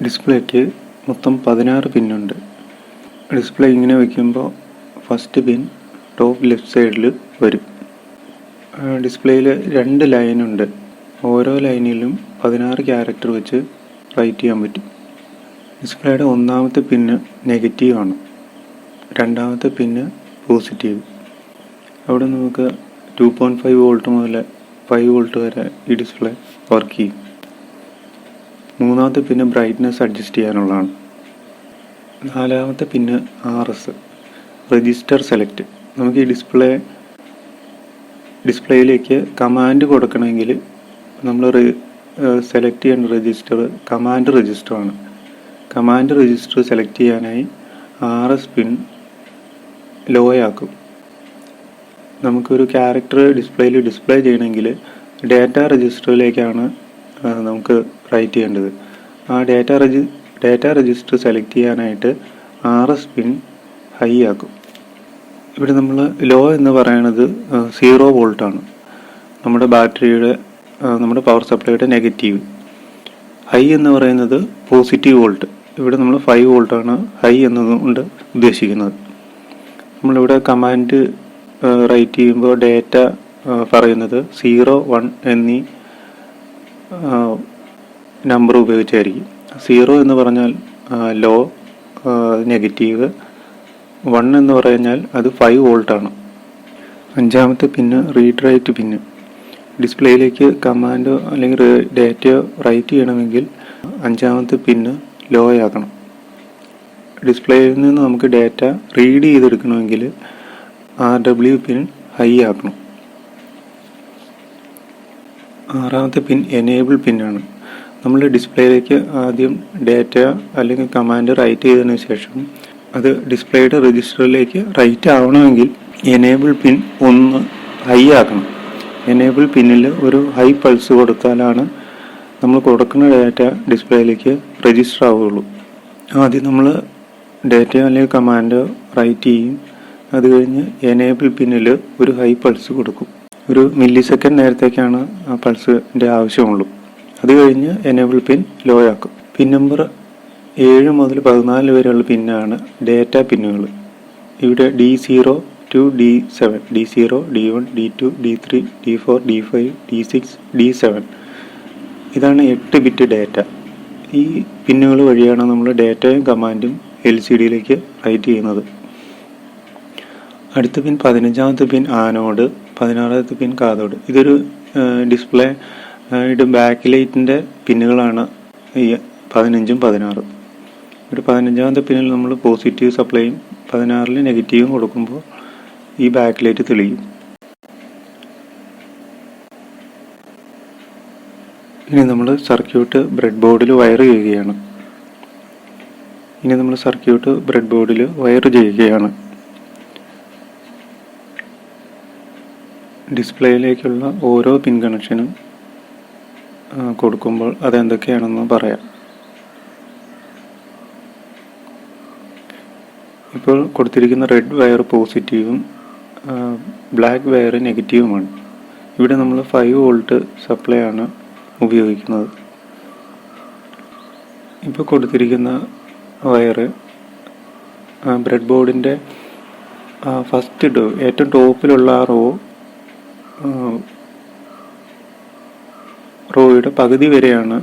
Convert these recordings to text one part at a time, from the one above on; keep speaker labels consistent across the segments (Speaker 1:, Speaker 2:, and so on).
Speaker 1: ഡിസ്പ്ലേക്ക് മൊത്തം 16 പിന്നുണ്ട്. ഡിസ്പ്ലേ ഇങ്ങനെ വയ്ക്കുമ്പോൾ ഫസ്റ്റ് പിൻ ടോപ്പ് ലെഫ്റ്റ് സൈഡിൽ വരും. ഡിസ്പ്ലേയിൽ 2 ലൈനുണ്ട്. ഓരോ ലൈനിലും 16 ക്യാരക്ടർ വെച്ച് റൈറ്റ് ചെയ്യാൻ പറ്റും. ഡിസ്പ്ലേയുടെ ഒന്നാമത്തെ പിന്ന് നെഗറ്റീവാണ്, രണ്ടാമത്തെ പിന്ന് പോസിറ്റീവ്. അവിടെ നമുക്ക് 2.5 വോൾട്ട് മുതൽ 5 വോൾട്ട് വരെ ഈ ഡിസ്പ്ലേ വർക്ക് ചെയ്യും. മൂന്നാമത്തെ പിന്ന് ബ്രൈറ്റ്നെസ് അഡ്ജസ്റ്റ് ചെയ്യാനുള്ളതാണ്. നാലാമത്തെ പിന്ന് RS, രജിസ്റ്റർ സെലക്ട്. നമുക്ക് ഈ ഡിസ്പ്ലേയിലേക്ക് കമാൻഡ് കൊടുക്കണമെങ്കിൽ നമ്മൾ സെലക്ട് ചെയ്യേണ്ട രജിസ്റ്റർ കമാൻഡ് രജിസ്റ്ററാണ്. കമാൻഡ് രജിസ്റ്റർ സെലക്ട് ചെയ്യാനായി RS പിൻ ലോ ആക്കും. നമുക്കൊരു ക്യാരക്ടർ ഡിസ്പ്ലേയിൽ ഡിസ്പ്ലേ ചെയ്യണമെങ്കിൽ ഡാറ്റ രജിസ്റ്ററിലേക്കാണ് നമുക്ക് റൈറ്റ് ചെയ്യേണ്ടത്. ആ ഡാറ്റ രജിസ്റ്റർ സെലക്ട് ചെയ്യാനായിട്ട് RS പിൻ ഹൈ ആക്കും. ഇവിടെ നമ്മൾ ലോ എന്ന് പറയുന്നത് 0 വോൾട്ടാണ്. നമ്മുടെ നമ്മുടെ പവർ സപ്ലൈയുടെ നെഗറ്റീവ്. ഹൈ എന്ന് പറയുന്നത് പോസിറ്റീവ് വോൾട്ട്. ഇവിടെ നമ്മൾ 5 വോൾട്ടാണ് ഹൈ എന്നതുകൊണ്ട് ഉദ്ദേശിക്കുന്നത്. നമ്മളിവിടെ കമാൻഡ് റൈറ്റ് ചെയ്യുമ്പോൾ ഡാറ്റ പറയുന്നത് 0, 1 എന്നീ നമ്പർ ഉപയോഗിച്ചായിരിക്കും. 0 എന്ന് പറഞ്ഞാൽ ലോ നെഗറ്റീവ്, 1 എന്ന് പറഞ്ഞാൽ അത് 5 വോൾട്ടാണ്. അഞ്ചാമത്തെ പിന്ന് റീഡ് റൈറ്റ് പിന്ന്. ഡിസ്പ്ലേയിലേക്ക് കമാൻഡോ അല്ലെങ്കിൽ ഡാറ്റയോ റൈറ്റ് ചെയ്യണമെങ്കിൽ അഞ്ചാമത്തെ പിന്ന് ലോ ആക്കണം. ഡിസ്പ്ലേയിൽ നിന്ന് നമുക്ക് ഡാറ്റ റീഡ് ചെയ്തെടുക്കണമെങ്കിൽ RW പിൻ ഹൈ ആക്കണം. ആറാമത്തെ പിൻ എനേബിൾ പിന്നാണ്. നമ്മൾ ഡിസ്പ്ലേയിലേക്ക് ആദ്യം ഡാറ്റ അല്ലെങ്കിൽ കമാൻഡ് റൈറ്റ് ചെയ്തതിനു ശേഷം അത് ഡിസ്പ്ലേയുടെ രജിസ്റ്ററിലേക്ക് റൈറ്റ് ആവണമെങ്കിൽ എനേബിൾ പിൻ 1 ഹൈ ആക്കണം. എനേബിൾ പിന്നിൽ ഒരു ഹൈ പൾസ് കൊടുത്താലാണ് നമ്മൾ കൊടുക്കുന്ന ഡാറ്റ ഡിസ്പ്ലേയിലേക്ക് രജിസ്റ്റർ ആവുകയുള്ളൂ. ആദ്യം നമ്മൾ ഡാറ്റയോ അല്ലെങ്കിൽ കമാൻഡോ റൈറ്റ് ചെയ്യും. അത് കഴിഞ്ഞ് എനേബിൾ പിന്നിൽ ഒരു ഹൈ പൾസ് കൊടുക്കും. ഒരു മില്ലി സെക്കൻഡ് നേരത്തേക്കാണ് ആ പൾസിൻ്റെ ആവശ്യമുള്ളൂ. അത് കഴിഞ്ഞ് എനേബിൾ പിൻ ലോ ആക്കും. പിൻ നമ്പർ 7 മുതൽ 14 വരെയുള്ള പിന്നാണ് ഡാറ്റ പിന്നുകൾ. ഇവിടെ D0 to D7, D0, D1, D2, D3, D4, D5, D6, D7 ഇതാണ് 8 ബിറ്റ് ഡാറ്റ. ഈ പിന്നുകൾ വഴിയാണ് നമ്മൾ ഡാറ്റയും കമാൻഡും LCDയിലേക്ക് റൈറ്റ് ചെയ്യുന്നത്. അടുത്ത പിൻ 15ാമത്തെ പിൻ ആനോഡ്, 16ാമത്തെ പിൻ കാഥോഡ്. ഇതൊരു ഡിസ്പ്ലേ ബാക്ക് ലൈറ്റിൻ്റെ പിന്നുകളാണ് ഈ 15ഉം 16ഉം. ഒരു 15ാമത്തെ പിന്നിൽ നമ്മൾ പോസിറ്റീവ് സപ്ലൈയും 16ൽ നെഗറ്റീവും കൊടുക്കുമ്പോൾ ഈ ബാക്ക് ലൈറ്റ് തെളിയും. ഇനി നമ്മൾ സർക്യൂട്ട് ബ്രെഡ് ബോർഡിൽ വയർ ചെയ്യുകയാണ്. ഡിസ്പ്ലേയിലേക്കുള്ള ഓരോ പിൻ കണക്ഷനും കൊടുക്കുമ്പോൾ അതെന്തൊക്കെയാണെന്ന് പറയാം. ഇപ്പോൾ കൊടുത്തിരിക്കുന്ന റെഡ് വയർ പോസിറ്റീവും ബ്ലാക്ക് വയർ നെഗറ്റീവുമാണ്. ഇവിടെ നമ്മൾ 5 വോൾട്ട് സപ്ലൈ ആണ് ഉപയോഗിക്കുന്നത്. ഇപ്പോൾ കൊടുത്തിരിക്കുന്ന വയർ ബ്രെഡ് ബോർഡിൻ്റെ ഫസ്റ്റ് ഏറ്റവും ടോപ്പിലുള്ള ആ റോയുടെ പകുതി വരെയാണ്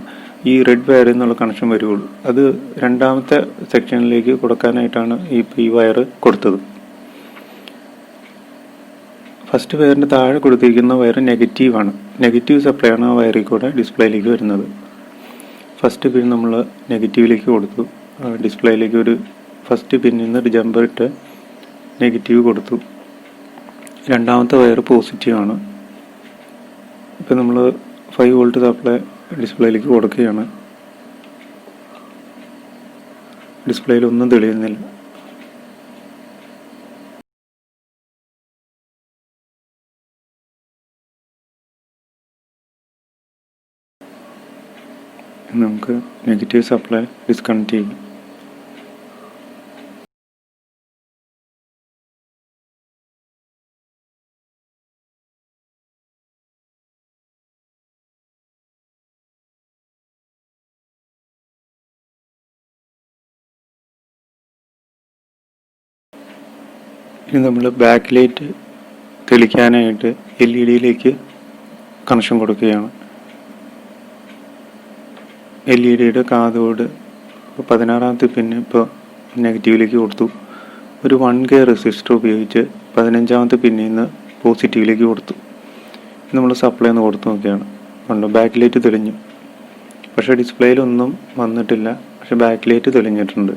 Speaker 1: ഈ റെഡ് വയർ എന്നുള്ള കണക്ഷൻ വരുള്ളൂ. അത് രണ്ടാമത്തെ സെക്ഷനിലേക്ക് കൊടുക്കാനായിട്ടാണ് ഈ വയർ കൊടുത്തത്. ഫസ്റ്റ് വയറിൻ്റെ താഴെ കൊടുത്തിരിക്കുന്ന വയർ നെഗറ്റീവാണ്. നെഗറ്റീവ് സപ്ലൈ ആണ് ആ വയറിൽ കൂടെ ഡിസ്പ്ലേയിലേക്ക് വരുന്നത്. ഫസ്റ്റ് പിൻ നമ്മൾ നെഗറ്റീവിലേക്ക് കൊടുത്തു. ഡിസ്പ്ലേയിലേക്ക് ഒരു ഫസ്റ്റ് പിന്നിൽ നിന്ന് ഒരു ജമ്പർ ഇട്ട് നെഗറ്റീവ് കൊടുത്തു. രണ്ടാമത്തെ വയർ പോസിറ്റീവാണ്. ഇപ്പം നമ്മൾ 5 വോൾട്ട് സപ്ലൈ ഡിസ്പ്ലേയിലേക്ക് കൊടുക്കുകയാണ്. ഡിസ്പ്ലേയിൽ ഒന്നും തെളിയുന്നില്ല. നമുക്ക് നെഗറ്റീവ് സപ്ലൈ ഡിസ്കണക്ട് ചെയ്യും. ഇനി നമ്മൾ ബാക്ക് ലൈറ്റ് തെളിക്കാനായിട്ട് LED കണക്ഷൻ കൊടുക്കുകയാണ്. LED കാതോട് 16ാമത്തെ പിന്ന് ഇപ്പോൾ നെഗറ്റീവിലേക്ക് കൊടുത്തു. ഒരു 1K റെസിസ്റ്റർ ഉപയോഗിച്ച് 15ാമത്തെ പിന്നിൽ നിന്ന് പോസിറ്റീവിലേക്ക് കൊടുത്തു. നമ്മൾ സപ്ലൈ ഒന്ന് കൊടുത്തു നോക്കുകയാണ്. കണ്ടോ, ബാക്ക് ലൈറ്റ് തെളിഞ്ഞു. പക്ഷേ ഡിസ്പ്ലേയിലൊന്നും വന്നിട്ടില്ല. പക്ഷെ ബാക്ക് ലൈറ്റ് തെളിഞ്ഞിട്ടുണ്ട്.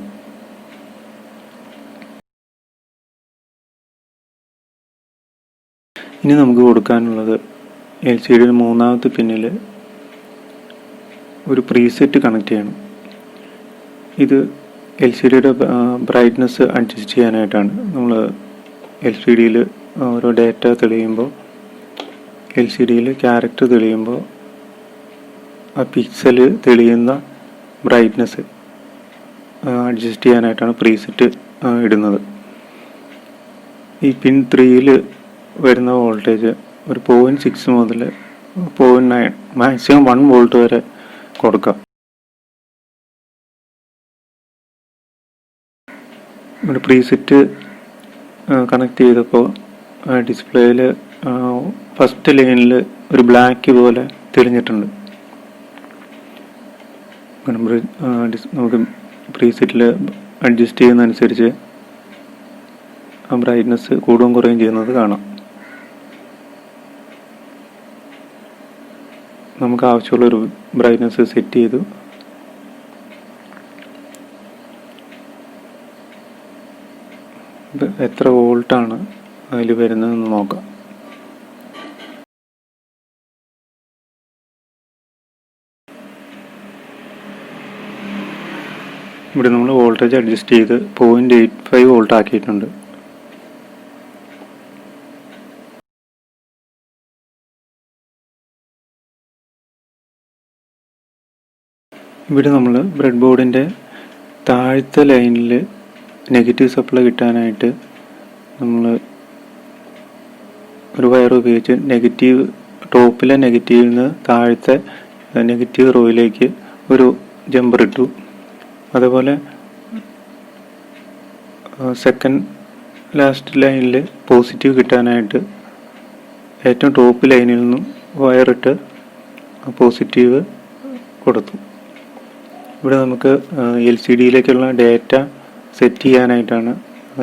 Speaker 1: ഇനി നമുക്ക് കൊടുക്കാനുള്ളത് LCD 3ാമത്തെ പിന്നിൽ ഒരു പ്രീസെറ്റ് കണക്ട് ചെയ്യണം. ഇത് LCD ബ്രൈറ്റ്നസ് അഡ്ജസ്റ്റ് ചെയ്യാനായിട്ടാണ്. നമ്മൾ LCD ഓരോ ഡേറ്റ തെളിയുമ്പോൾ LCD ക്യാരക്ടർ തെളിയുമ്പോൾ ആ പിക്സൽ തെളിയുന്ന ബ്രൈറ്റ്നസ് അഡ്ജസ്റ്റ് ചെയ്യാനായിട്ടാണ് പ്രീസെറ്റ് ഇടുന്നത്. ഈ പിൻ 3 വരുന്ന വോൾട്ടേജ് ഒരു 0.6 മുതൽ 0.9 മാക്സിമം 1 വോൾട്ട് വരെ കൊടുക്കാം. ഇവിടെ പ്രീസെറ്റ് കണക്ട് ചെയ്തപ്പോൾ ഡിസ്പ്ലേയിൽ ഫസ്റ്റ് ലൈനിൽ ഒരു ബ്ലാക്ക് പോലെ തെളിഞ്ഞിട്ടുണ്ട്. നമുക്ക് പ്രീസെറ്റിൽ അഡ്ജസ്റ്റ് ചെയ്യുന്നതനുസരിച്ച് ആ ബ്രൈറ്റ്നസ് കൂടുകയും കുറയുകയും ചെയ്യുന്നത് കാണാം. നമുക്ക് ആവശ്യമുള്ളൊരു ബ്രൈറ്റ്നസ് സെറ്റ് ചെയ്തു. എത്ര വോൾട്ടാണ് അതിൽ വരുന്നതെന്ന് നോക്കാം. ഇവിടെ നമ്മൾ വോൾട്ടേജ് അഡ്ജസ്റ്റ് ചെയ്ത് 0.85 വോൾട്ട് ആക്കിയിട്ടുണ്ട്. ഇവിടെ നമ്മൾ ബ്രെഡ് ബോർഡിൻ്റെ താഴത്തെ ലൈനിൽ നെഗറ്റീവ് സപ്ലൈ കിട്ടാനായിട്ട് നമ്മൾ ഒരു വയർ ഉപയോഗിച്ച് ടോപ്പിലെ നെഗറ്റീവിൽ നിന്ന് താഴത്തെ നെഗറ്റീവ് റോയിലേക്ക് ഒരു ജമ്പർ ഇട്ടു. അതുപോലെ സെക്കൻഡ് ലാസ്റ്റ് ലൈനിൽ പോസിറ്റീവ് കിട്ടാനായിട്ട് ഏറ്റവും ടോപ്പ് ലൈനിൽ നിന്നും വയറിട്ട് പോസിറ്റീവ് കൊടുത്തു. ഇവിടെ നമുക്ക് LCDയിലേക്കുള്ള ഡേറ്റ സെറ്റ് ചെയ്യാനായിട്ടാണ്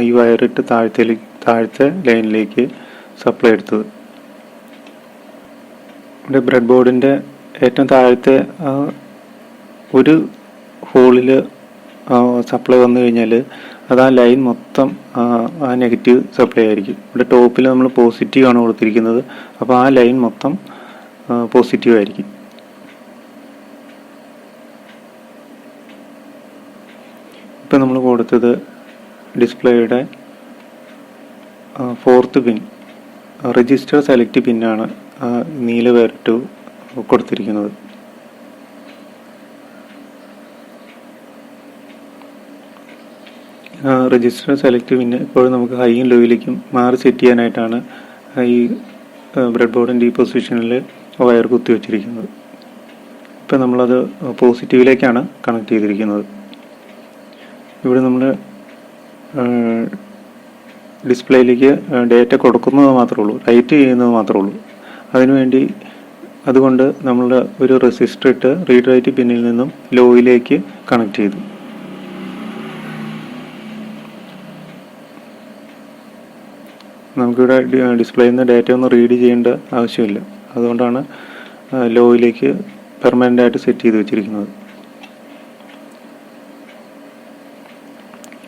Speaker 1: ഈ വയറിട്ട് താഴത്തെ ലൈനിലേക്ക് സപ്ലൈ എടുത്തത്. ഇവിടെ ബ്രെഡ് ബോർഡിൻ്റെ ഏറ്റവും താഴത്തെ ഒരു ഹോളിൽ സപ്ലൈ വന്നു കഴിഞ്ഞാൽ അത് ആ ലൈൻ മൊത്തം ആ നെഗറ്റീവ് സപ്ലൈ ആയിരിക്കും. ഇവിടെ ടോപ്പിൽ നമ്മൾ പോസിറ്റീവ് ആണ് കൊടുത്തിരിക്കുന്നത്. അപ്പോൾ ആ ലൈൻ മൊത്തം പോസിറ്റീവ് ആയിരിക്കും. ഇപ്പം നമ്മൾ കൊടുത്തത് ഡിസ്പ്ലേയുടെ 4th പിൻ രജിസ്റ്റർ സെലക്ട് പിന്നാണ് നീല വേറിട്ട് കൊടുത്തിരിക്കുന്നത്. രജിസ്റ്റർ സെലക്ട് പിന്നെ ഇപ്പോഴും നമുക്ക് ഹൈയും ലോയിലേക്കും മാറി സെറ്റ് ചെയ്യാനായിട്ടാണ് ഈ ബ്രെഡ് ബോർഡിൻ്റെ ഈ പൊസിഷനിൽ വയർ കുത്തി വച്ചിരിക്കുന്നത്. ഇപ്പം നമ്മളത് പോസിറ്റീവിലേക്കാണ് കണക്ട് ചെയ്തിരിക്കുന്നത്. ഇവിടെ നമ്മൾ ഡിസ്പ്ലേയിലേക്ക് ഡേറ്റ കൊടുക്കുന്നത് മാത്രമേ ഉള്ളൂ, റൈറ്റ് ചെയ്യുന്നത് മാത്രമേ ഉള്ളൂ. അതുകൊണ്ട് നമ്മൾ ഒരു റെസിസ്റ്റർ ഇട്ട് റീഡ് റൈറ്റ് പിന്നിൽ നിന്നും ലോയിലേക്ക് കണക്ട് ചെയ്തു. നമുക്കിവിടെ ഡിസ്പ്ലേയിൽ നിന്ന് ഡേറ്റ ഒന്നും റീഡ് ചെയ്യേണ്ട ആവശ്യമില്ല. അതുകൊണ്ടാണ് ലോയിലേക്ക് പെർമനൻ്റ് ആയിട്ട് സെറ്റ് ചെയ്ത് വെച്ചിരിക്കുന്നത്.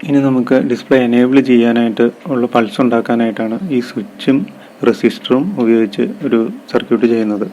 Speaker 1: ഇനി നമുക്ക് ഡിസ്പ്ലേ എനേബിൾ ചെയ്യാനായിട്ട് ഉള്ള പൾസ് ഉണ്ടാക്കാനായിട്ടാണ് ഈ സ്വിച്ചും റെസിസ്റ്ററും ഉപയോഗിച്ച് ഒരു സർക്യൂട്ട് ചെയ്യുന്നത്.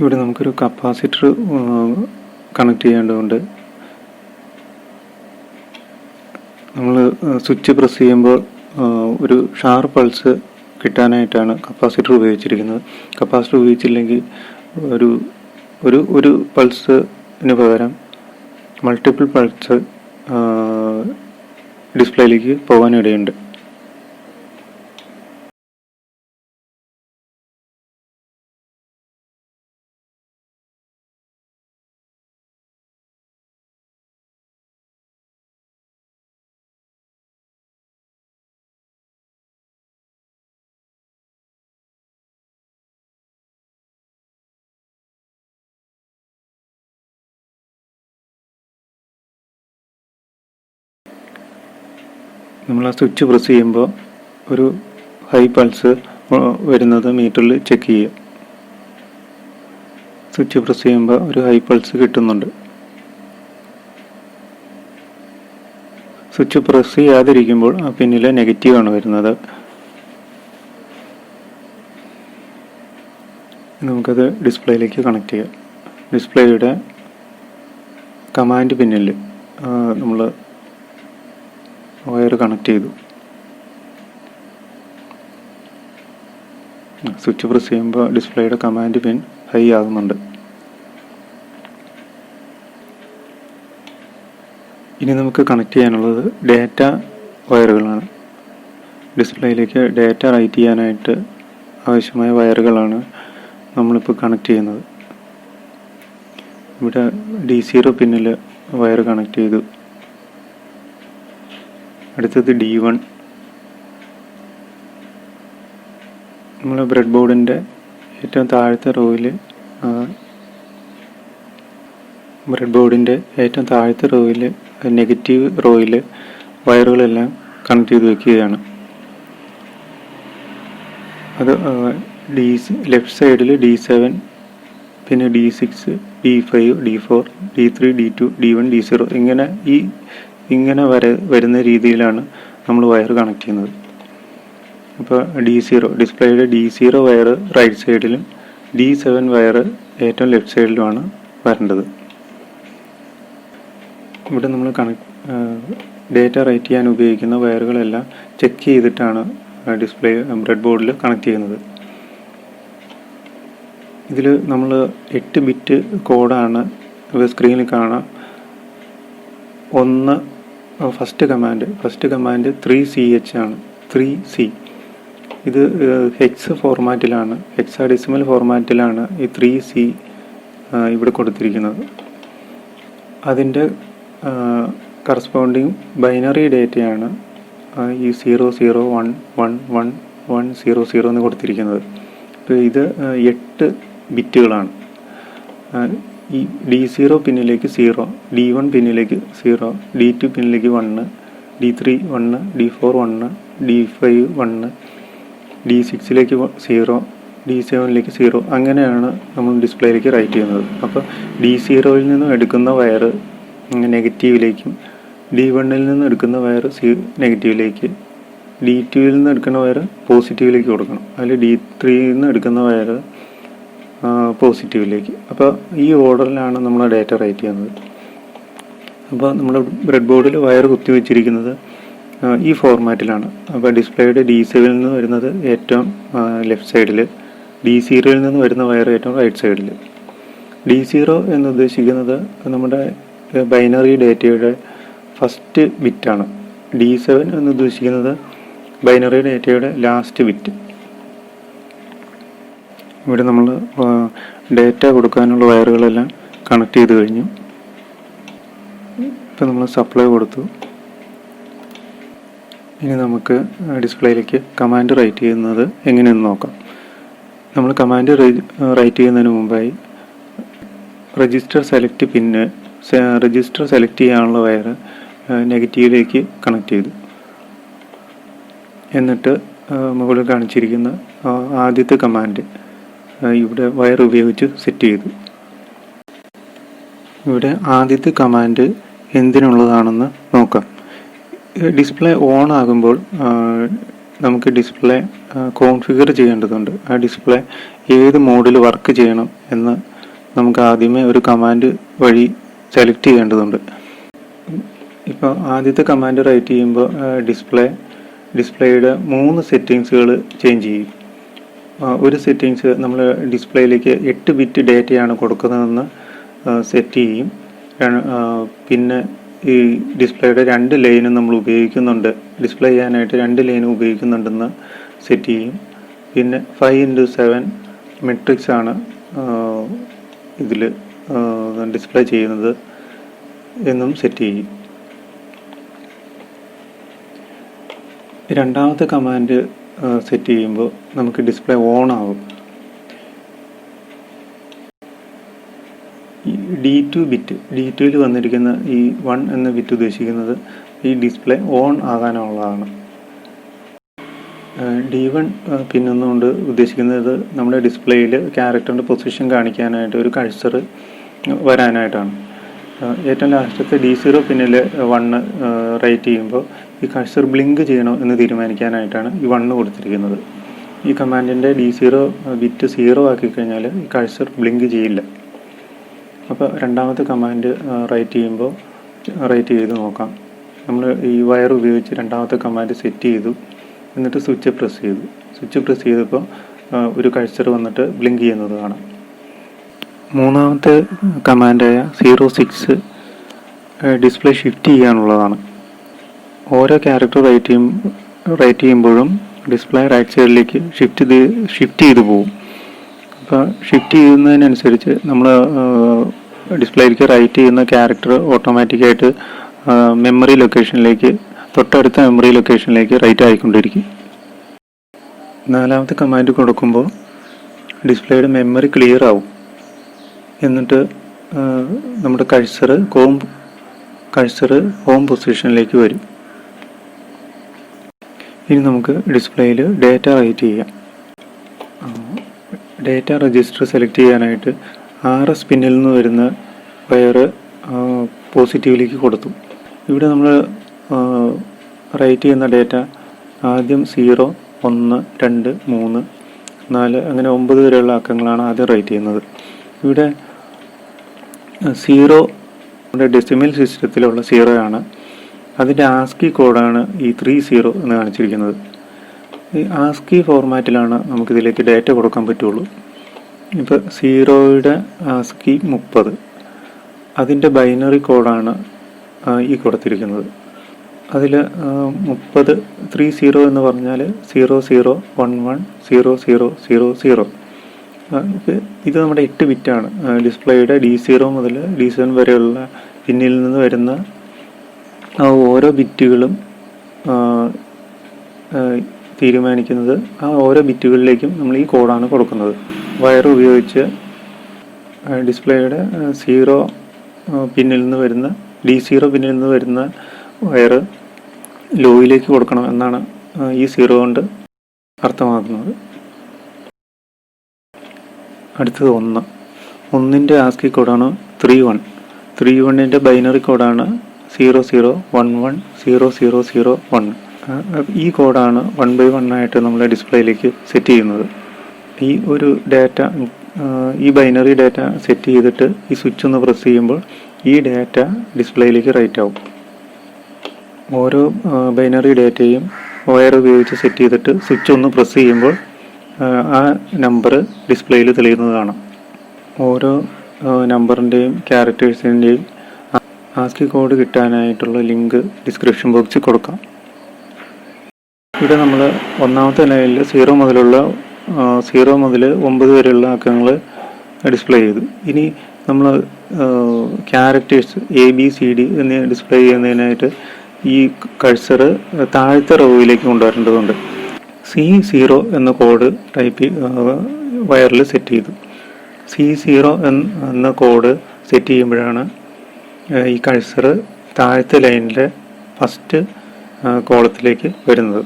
Speaker 1: ഇവിടെ നമുക്കൊരു കപ്പാസിറ്റർ കണക്ട് ചെയ്യേണ്ടതുണ്ട്. നമ്മൾ സ്വിച്ച് പ്രസ് ചെയ്യുമ്പോൾ ഒരു ഷാർപ്പ് പൾസ് കിട്ടാനായിട്ടാണ് കപ്പാസിറ്റർ ഉപയോഗിച്ചിരിക്കുന്നത്. കപ്പാസിറ്റർ ഉപയോഗിച്ചില്ലെങ്കിൽ ഒരു ഒരു ഒരു പൾസിന് പകരം മൾട്ടിപ്പിൾ പൾസ് ഡിസ്പ്ലേയിലേക്ക് പോകാനിടയുണ്ട്. നമ്മൾ ആ സ്വിച്ച് പ്രസ് ചെയ്യുമ്പോൾ ഒരു ഹൈ പൾസ് വരുന്നത് മീറ്ററിൽ ചെക്ക് ചെയ്യുക. സ്വിച്ച് പ്രസ് ചെയ്യുമ്പോൾ ഒരു ഹൈ പൾസ് കിട്ടുന്നുണ്ട്. സ്വിച്ച് പ്രസ് ചെയ്യാതിരിക്കുമ്പോൾ ആ പിന്നിലെ നെഗറ്റീവാണ് വരുന്നത്. നമുക്കത് ഡിസ്പ്ലേയിലേക്ക് കണക്ട് ചെയ്യാം. ഡിസ്പ്ലേയുടെ കമാൻഡ് പിന്നിൽ നമ്മൾ വയർ കണക്ട് ചെയ്തു. സ്വിച്ച് പ്രസ് ചെയ്യുമ്പോൾ ഡിസ്പ്ലേയുടെ കമാൻഡ് പിൻ ഹൈ ആകുന്നുണ്ട്. ഇനി നമുക്ക് കണക്ട് ചെയ്യാനുള്ളത് ഡാറ്റ വയറുകളാണ്. ഡിസ്പ്ലേയിലേക്ക് ഡാറ്റ റൈറ്റ് ചെയ്യാനായിട്ട് ആവശ്യമായ വയറുകളാണ് നമ്മളിപ്പോൾ കണക്ട് ചെയ്യുന്നത്. ഇവിടെ D0 പിന്നിൽ വയർ കണക്ട് ചെയ്തു. അടുത്തത് D1. നമ്മൾ ബ്രെഡ് ബോർഡിൻ്റെ ഏറ്റവും താഴത്തെ റോയിൽ നെഗറ്റീവ് റോയിൽ വയറുകളെല്ലാം കണക്ട് ചെയ്ത് വയ്ക്കുകയാണ്. അത് ലെഫ്റ്റ് സൈഡിൽ D7, പിന്നെ D6, D5, D4, D3, D2, D1, D0 ഇങ്ങനെ വരുന്ന രീതിയിലാണ് നമ്മൾ വയർ കണക്ട് ചെയ്യുന്നത്. അപ്പോൾ D0 ഡിസ്പ്ലേയുടെ D0 വയർ റൈറ്റ് സൈഡിലും D7 വയർ ഏറ്റവും ലെഫ്റ്റ് സൈഡിലുമാണ് വരേണ്ടത്. ഇവിടെ നമ്മൾ ഡേറ്റ റൈറ്റ് ചെയ്യാൻ ഉപയോഗിക്കുന്ന വയറുകളെല്ലാം ചെക്ക് ചെയ്തിട്ടാണ് ഡിസ്പ്ലേ ബ്രെഡ് ബോർഡിൽ കണക്ട് ചെയ്യുന്നത്. ഇതിൽ നമ്മൾ 8 ബിറ്റ് കോഡാണ് സ്ക്രീനിൽ കാണാം. ഫസ്റ്റ് കമാൻഡ് 3CH ആണ്. 3C ഇത് ഹെക്സാഡെസിമൽ ഫോർമാറ്റിലാണ് ഈ 3C ഇവിടെ കൊടുത്തിരിക്കുന്നത്. അതിൻ്റെ കറസ്പോണ്ടിങ് ബൈനറി ഡേറ്റയാണ് ഈ 00111100 എന്ന് കൊടുത്തിരിക്കുന്നത്. അപ്പോൾ ഇത് 8 ബിറ്റുകളാണ്. ഈ D0 പിന്നിലേക്ക് 0, D1 പിന്നിലേക്ക് 0, D2 പിന്നിലേക്ക് 1, D3 1, D4 1, D5 1, D6ലേക്ക് 0, D7ലേക്ക് 0, അങ്ങനെയാണ് നമ്മൾ ഡിസ്പ്ലേയിലേക്ക് റൈറ്റ് ചെയ്യുന്നത്. അപ്പോൾ D0യിൽ നിന്നും എടുക്കുന്ന വയർ നെഗറ്റീവിലേക്കും, D1ൽ നിന്ന് എടുക്കുന്ന വയർ നെഗറ്റീവിലേക്ക്, D2ൽ നിന്ന് എടുക്കുന്ന വയർ പോസിറ്റീവിലേക്ക് കൊടുക്കണം. അതിൽ D3യിൽ നിന്ന് എടുക്കുന്ന വയർ പോസിറ്റീവിലേക്ക്. അപ്പോൾ ഈ ഓർഡറിലാണ് നമ്മൾ ഡാറ്റ റൈറ്റ് ചെയ്യുന്നത്. അപ്പോൾ നമ്മൾ ബ്രെഡ് ബോർഡിൽ വയർ കുത്തിവെച്ചിരിക്കുന്നത് ഈ ഫോർമാറ്റിലാണ്. അപ്പോൾ ഡിസ്പ്ലേയുടെ D7ൽ നിന്ന് വരുന്നത് ഏറ്റവും ലെഫ്റ്റ് സൈഡിൽ, D0യിൽ നിന്ന് വരുന്ന വയർ ഏറ്റവും റൈറ്റ് സൈഡിൽ. D0 എന്ന് ഉദ്ദേശിക്കുന്നത് നമ്മുടെ ബൈനറി ഡേറ്റയുടെ ഫസ്റ്റ് ബിറ്റാണ്. D7 എന്ന് ഉദ്ദേശിക്കുന്നത് ബൈനറി ഡേറ്റയുടെ ലാസ്റ്റ് ബിറ്റ്. ഇവിടെ നമ്മൾ ഡേറ്റ കൊടുക്കാനുള്ള വയറുകളെല്ലാം കണക്ട് ചെയ്ത് കഴിഞ്ഞു. ഇപ്പം നമ്മൾ സപ്ലൈ കൊടുത്തു. ഇനി നമുക്ക് ഡിസ്പ്ലേയിലേക്ക് കമാൻഡ് റൈറ്റ് ചെയ്യുന്നത് എങ്ങനെയെന്ന് നോക്കാം. നമ്മൾ കമാൻഡ് റൈറ്റ് ചെയ്യുന്നതിന് മുമ്പായി രജിസ്റ്റർ സെലക്ട് ചെയ്യാനുള്ള വയർ നെഗറ്റീവിലേക്ക് കണക്ട് ചെയ്തു. എന്നിട്ട് മുകളിൽ കാണിച്ചിരിക്കുന്ന ആദ്യത്തെ കമാൻഡ് ഇവിടെ വയർ ഉപയോഗിച്ച് സെറ്റ് ചെയ്തു. ഇവിടെ ആദ്യത്തെ കമാൻഡ് എന്തിനുള്ളതാണെന്ന് നോക്കാം. ഡിസ്പ്ലേ ഓൺ ആകുമ്പോൾ നമുക്ക് ഡിസ്പ്ലേ കോൺഫിഗർ ചെയ്യേണ്ടതുണ്ട്. ആ ഡിസ്പ്ലേ ഏത് മോഡിൽ വർക്ക് ചെയ്യണം എന്ന് നമുക്ക് ആദ്യമേ ഒരു കമാൻഡ് വഴി സെലക്ട് ചെയ്യേണ്ടതുണ്ട്. ഇപ്പോൾ ആദ്യത്തെ കമാൻഡ് റൈറ്റ് ചെയ്യുമ്പോൾ ഡിസ്പ്ലേ ഡിസ്പ്ലേയുടെ 3 സെറ്റിങ്സുകൾ ചേഞ്ച് ചെയ്യും. ഒരു സെറ്റിങ്സ് നമ്മൾ ഡിസ്പ്ലേയിലേക്ക് 8 ബിറ്റ് ഡേറ്റയാണ് കൊടുക്കുന്നതെന്ന് സെറ്റ് ചെയ്യും. പിന്നെ ഈ ഡിസ്പ്ലേയുടെ 2 ലൈനും നമ്മൾ ഉപയോഗിക്കുന്നുണ്ട്, ഡിസ്പ്ലേ ചെയ്യാനായിട്ട് 2 ലൈനും ഉപയോഗിക്കുന്നുണ്ടെന്ന് സെറ്റ് ചെയ്യും. പിന്നെ 5x7 മെട്രിക്സ് ആണ് ഇതിൽ ഡിസ്പ്ലേ ചെയ്യുന്നത് എന്നും സെറ്റ് ചെയ്യും. രണ്ടാമത്തെ കമാൻഡ് സെറ്റ് ചെയ്യുമ്പോൾ നമുക്ക് ഡിസ്പ്ലേ ഓൺ ആവും. ഈ D2 ബിറ്റ്, D2ൽ വന്നിരിക്കുന്ന ഈ 1 എന്ന ബിറ്റ് ഉദ്ദേശിക്കുന്നത് ഈ ഡിസ്പ്ലേ ഓൺ ആകാനുള്ളതാണ്. D1 പിന്നൊന്നുകൊണ്ട് ഉദ്ദേശിക്കുന്നത് നമ്മുടെ ഡിസ്പ്ലേയിൽ ക്യാരക്ടറിൻ്റെ പൊസിഷൻ കാണിക്കാനായിട്ട് ഒരു കഴ്സർ വരാനായിട്ടാണ്. ഏറ്റവും ലാസ്റ്റത്തെ D0 പിന്നിൽ 1 റൈറ്റ് ചെയ്യുമ്പോൾ ഈ കഴ്സർ ബ്ലിങ്ക് ചെയ്യണോ എന്ന് തീരുമാനിക്കാനായിട്ടാണ് ഈ 1 കൊടുത്തിരിക്കുന്നത്. ഈ കമാൻഡിൻ്റെ D0 ബിറ്റ് 0 ആക്കി കഴിഞ്ഞാൽ ഈ കഴ്സർ ബ്ലിങ്ക് ചെയ്യില്ല. അപ്പോൾ രണ്ടാമത്തെ കമാൻഡ് റൈറ്റ് ചെയ്ത് നോക്കാം. നമ്മൾ ഈ വയർ ഉപയോഗിച്ച് രണ്ടാമത്തെ കമാൻഡ് സെറ്റ് ചെയ്തു, എന്നിട്ട് സ്വിച്ച് പ്രസ് ചെയ്തപ്പോൾ ഒരു കഴ്സർ വന്നിട്ട് ബ്ലിങ്ക് ചെയ്യുന്നത് കാണാം. മൂന്നാമത്തെ കമാൻഡായ 06 ഡിസ്പ്ലേ ഷിഫ്റ്റ് ചെയ്യാനുള്ളതാണ്. ഓരോ ക്യാരക്ടർ റൈറ്റ് ചെയ്യുമ്പോഴും ഡിസ്പ്ലേ റൈറ്റ് സൈഡിലേക്ക് ഷിഫ്റ്റ് ചെയ്ത് പോകും. അപ്പോൾ ഷിഫ്റ്റ് ചെയ്യുന്നതിനനുസരിച്ച് നമ്മൾ ഡിസ്പ്ലേയിലേക്ക് റൈറ്റ് ചെയ്യുന്ന ക്യാരക്ടർ ഓട്ടോമാറ്റിക്കായിട്ട് തൊട്ടടുത്ത മെമ്മറി ലൊക്കേഷനിലേക്ക് റൈറ്റ് ആയിക്കൊണ്ടിരിക്കും. നാലാമത്തെ കമാൻഡ് കൊടുക്കുമ്പോൾ ഡിസ്പ്ലേയുടെ മെമ്മറി ക്ലിയർ ആവും. എന്നിട്ട് നമ്മുടെ കഴ്സർ ഹോം പൊസിഷനിലേക്ക് വരും. ഇനി നമുക്ക് ഡിസ്പ്ലേയിൽ ഡേറ്റ റൈറ്റ് ചെയ്യാം. ഡേറ്റ രജിസ്റ്റർ സെലക്ട് ചെയ്യാനായിട്ട് RS പിന്നിൽ നിന്ന് വരുന്ന വയർ പോസിറ്റീവിലേക്ക് കൊടുത്തു. ഇവിടെ നമ്മൾ റൈറ്റ് ചെയ്യുന്ന ഡേറ്റ ആദ്യം 0, 1, 2, 3, 4 അങ്ങനെ 9 വരെയുള്ള അക്കങ്ങളാണ് ആദ്യം റൈറ്റ് ചെയ്യുന്നത്. ഇവിടെ 0 നമ്മുടെ ഡെസിമൽ സിസ്റ്റത്തിലുള്ള 0 ആണ്. അതിൻ്റെ ആസ്കി കോഡാണ് ഈ 30 എന്ന് കാണിച്ചിരിക്കുന്നത്. ഈ ആസ്കി ഫോർമാറ്റിലാണ് നമുക്കിതിലേക്ക് ഡേറ്റ കൊടുക്കാൻ പറ്റുള്ളൂ. ഇപ്പോൾ 0യുടെ ആസ്കി 30, അതിൻ്റെ ബൈനറി കോഡാണ് ഈ കൊടുത്തിരിക്കുന്നത്. അതിൽ 30 എന്ന് പറഞ്ഞാൽ 00110000. ഇത് നമ്മുടെ 8 ബിറ്റാണ്. ഡിസ്പ്ലേയുടെ D0 മുതൽ D7 വരെയുള്ള പിന്നിൽ നിന്ന് വരുന്ന ഓരോ ബിറ്റുകളും തീരുമാനിക്കുന്നത് ആ ഓരോ ബിറ്റുകളിലേക്കും നമ്മൾ ഈ കോഡാണ് കൊടുക്കുന്നത്. വയർ ഉപയോഗിച്ച് ഡിസ്പ്ലേയുടെ D0 പിന്നിൽ നിന്ന് വരുന്ന വയർ ലോയിലേക്ക് കൊടുക്കണം എന്നാണ് ഈ 0 കൊണ്ട് അർത്ഥമാക്കുന്നത്. അടുത്തത് 1ൻ്റെ ആസ്കി കോഡാണ് 31ൻ്റെ ബൈനറി കോഡാണ് 00110001. ഈ കോഡാണ് 1 by 1 ആയിട്ട് നമ്മൾ ഡിസ്പ്ലേയിലേക്ക് സെറ്റ് ചെയ്യുന്നത്. ഈ ബൈനറി ഡാറ്റ സെറ്റ് ചെയ്തിട്ട് ഈ സ്വിച്ച് ഒന്ന് പ്രസ് ചെയ്യുമ്പോൾ ഈ ഡാറ്റ ഡിസ്പ്ലേയിലേക്ക് റൈറ്റ് ആവും. ഓരോ ബൈനറി ഡാറ്റയും വയർ ഉപയോഗിച്ച് സെറ്റ് ചെയ്തിട്ട് സ്വിച്ച് ഒന്ന് പ്രസ് ചെയ്യുമ്പോൾ ആ നമ്പർ ഡിസ്പ്ലേയിൽ തെളിയുന്നത് കാണാം. ഓരോ നമ്പറിൻ്റെയും ക്യാരക്ടേഴ്സിൻ്റെയും ആസ്കി കോഡ് കിട്ടാനായിട്ടുള്ള ലിങ്ക് ഡിസ്ക്രിപ്ഷൻ ബോക്സിൽ കൊടുക്കാം. ഇവിടെ നമ്മൾ ഒന്നാമത്തെ ലൈനിൽ 0 മുതൽ 9 വരെയുള്ള അക്കങ്ങൾ ഡിസ്പ്ലേ ചെയ്തു. ഇനി നമ്മൾ ക്യാരക്ടേഴ്സ് ABCD എന്ന് ഡിസ്പ്ലേ ചെയ്യുന്നതിനായിട്ട് ഈ കഴ്സർ താഴത്തെ റോയിലേക്ക് കൊണ്ടുവരേണ്ടതുണ്ട്. C0 എന്ന കോഡ് വയറിൽ സെറ്റ് ചെയ്തു. C0 എന്ന കോഡ് സെറ്റ് ചെയ്യുമ്പോഴാണ് ഈ കഴ്സർ താഴത്തെ ലൈനിലെ ഫസ്റ്റ് കോളത്തിലേക്ക് വരുന്നത്.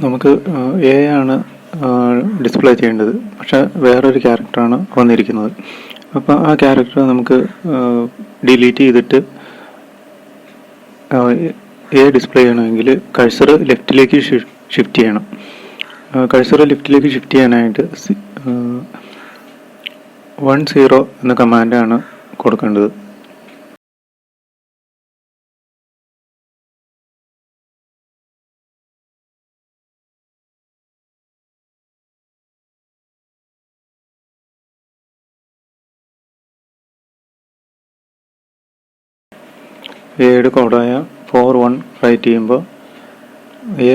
Speaker 1: നമുക്ക് A ആണ് ഡിസ്പ്ലേ ചെയ്യേണ്ടത്, പക്ഷേ വേറൊരു ക്യാരക്ടറാണ് വന്നിരിക്കുന്നത്. അപ്പോൾ ആ ക്യാരക്ടർ നമുക്ക് ഡിലീറ്റ് ചെയ്തിട്ട് എ ഡിസ്പ്ലേ ചെയ്യണമെങ്കിൽ കഴ്സർ ലെഫ്റ്റിലേക്ക് ഷിഫ്റ്റ് ചെയ്യണം. കഴ്സർ ലെഫ്റ്റിലേക്ക് ഷിഫ്റ്റ് ചെയ്യാനായിട്ട് 10 എന്ന കമാൻഡാണ് കൊടുക്കേണ്ടത്. എയുടെ കോഡായ 41 റൈറ്റ് ചെയ്യുമ്പോൾ എ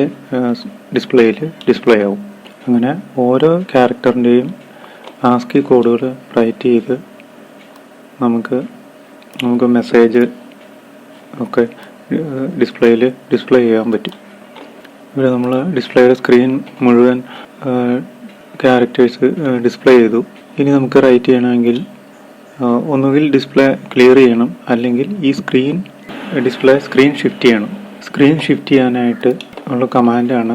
Speaker 1: ഡിസ്പ്ലേയിൽ ഡിസ്പ്ലേ ആവും. അങ്ങനെ ഓരോ ക്യാരക്ടറിൻ്റെയും ആസ്കി കോഡുകൾ റൈറ്റ് ചെയ്ത് നമുക്ക് മെസ്സേജ് ഒക്കെ ഡിസ്പ്ലേയിൽ ഡിസ്പ്ലേ ചെയ്യാൻ പറ്റും. ഇവിടെ നമ്മൾ ഡിസ്പ്ലേയുടെ സ്ക്രീൻ മുഴുവൻ ക്യാരക്ടേഴ്സ് ഡിസ്പ്ലേ ചെയ്തു. ഇനി നമുക്ക് റൈറ്റ് ചെയ്യണമെങ്കിൽ ഒന്നുകിൽ ഡിസ്പ്ലേ ക്ലിയർ ചെയ്യണം, അല്ലെങ്കിൽ ഈ സ്ക്രീൻ ഷിഫ്റ്റ് ചെയ്യണം. സ്ക്രീൻ ഷിഫ്റ്റ് ചെയ്യാനായിട്ട് ഉള്ള കമാൻഡാണ്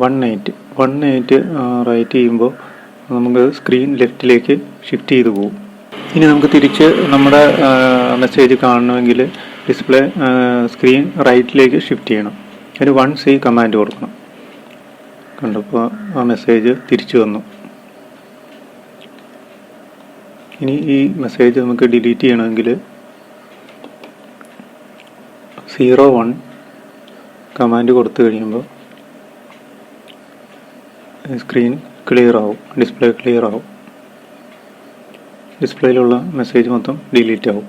Speaker 1: 18 റൈറ്റ് ചെയ്യുമ്പോൾ നമുക്ക് സ്ക്രീൻ ലെഫ്റ്റിലേക്ക് ഷിഫ്റ്റ് ചെയ്ത് പോകും. ഇനി നമുക്ക് തിരിച്ച് നമ്മുടെ മെസ്സേജ് കാണണമെങ്കിൽ സ്ക്രീൻ റൈറ്റിലേക്ക് ഷിഫ്റ്റ് ചെയ്യണം. ഒരു 1C കമാൻഡ് കൊടുക്കണം. കണ്ടപ്പോൾ ആ മെസ്സേജ് തിരിച്ചു വന്നു. ഇനി ഈ മെസ്സേജ് നമുക്ക് ഡിലീറ്റ് ചെയ്യണമെങ്കിൽ 01 കമാൻഡ് കൊടുത്തു കഴിയുമ്പോൾ സ്ക്രീൻ ക്ലിയർ ആവും, ഡിസ്പ്ലേ ക്ലിയർ ആവും. ഡിസ്പ്ലേയിലുള്ള മെസ്സേജ് മൊത്തം ഡിലീറ്റ് ആവും.